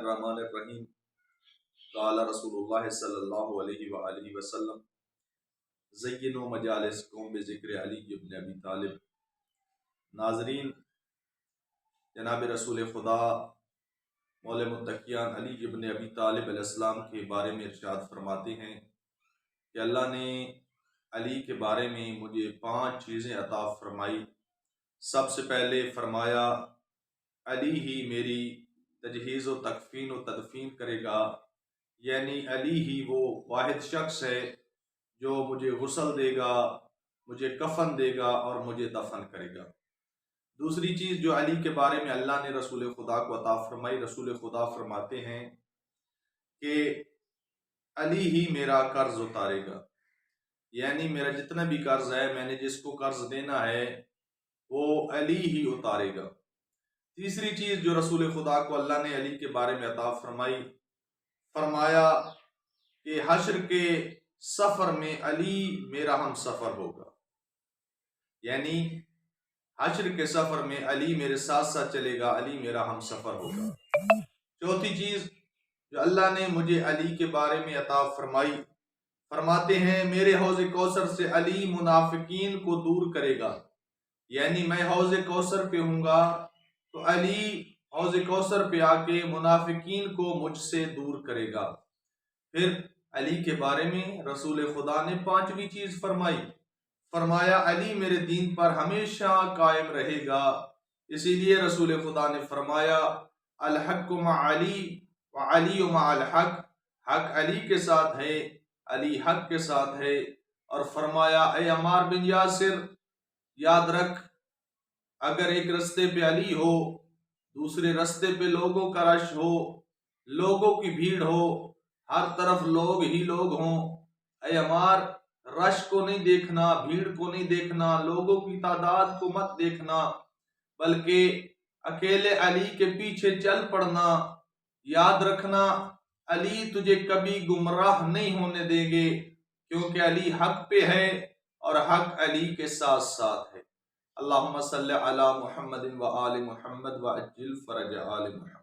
الرحمن الرحیم قال رسول اللہ صلی اللہ علیہ وآلہ وسلم زینوا مجالسکم بذکر علی ابن ابی طالب۔ ناظرین، جناب رسول خدا مولا متقیان علی ابن ابی طالب علیہ السلام کے بارے میں ارشاد فرماتے ہیں کہ اللہ نے علی کے بارے میں مجھے 5 چیزیں عطا فرمائی۔ سب سے پہلے فرمایا علی ہی میری تجہیز و تکفین و تدفین کرے گا، یعنی علی ہی وہ واحد شخص ہے جو مجھے غسل دے گا، مجھے کفن دے گا اور مجھے دفن کرے گا۔ دوسری چیز جو علی کے بارے میں اللہ نے رسول خدا کو عطا فرمائی، رسول خدا فرماتے ہیں کہ علی ہی میرا قرض اتارے گا، یعنی میرا جتنا بھی قرض ہے، میں نے جس کو قرض دینا ہے وہ علی ہی اتارے گا۔ تیسری چیز جو رسول خدا کو اللہ نے علی کے بارے میں عطا فرمائی، فرمایا کہ حشر کے سفر میں علی میرا ہم سفر ہوگا، یعنی حشر کے سفر میں علی میرے ساتھ ساتھ چلے گا، علی میرا ہم سفر ہوگا۔ چوتھی چیز جو اللہ نے مجھے علی کے بارے میں عطا فرمائی، فرماتے ہیں میرے حوض کوثر سے علی منافقین کو دور کرے گا، یعنی میں حوض کوثر پہ ہوں گا تو علی حوض کوثر پہ آ کے منافقین کو مجھ سے دور کرے گا۔ پھر علی کے بارے میں رسول خدا نے 5ویں چیز فرمائی، فرمایا علی میرے دین پر ہمیشہ قائم رہے گا۔ اسی لیے رسول خدا نے فرمایا الحق مع علی وعلی مع الحق، حق علی کے ساتھ ہے، علی حق کے ساتھ ہے۔ اور فرمایا اے عمار بن یاسر، یاد رکھ اگر ایک رستے پہ علی ہو، دوسرے رستے پہ لوگوں کا رش ہو، لوگوں کی بھیڑ ہو، ہر طرف لوگ ہی لوگ ہوں، اے عمار رش کو نہیں دیکھنا، بھیڑ کو نہیں دیکھنا، لوگوں کی تعداد کو مت دیکھنا، بلکہ اکیلے علی کے پیچھے چل پڑنا۔ یاد رکھنا علی تجھے کبھی گمراہ نہیں ہونے دیں گے، کیونکہ علی حق پہ ہے اور حق علی کے ساتھ ساتھ ہے۔ اللہم صلی علی محمد و آل محمد و عجل فرج آل محمد۔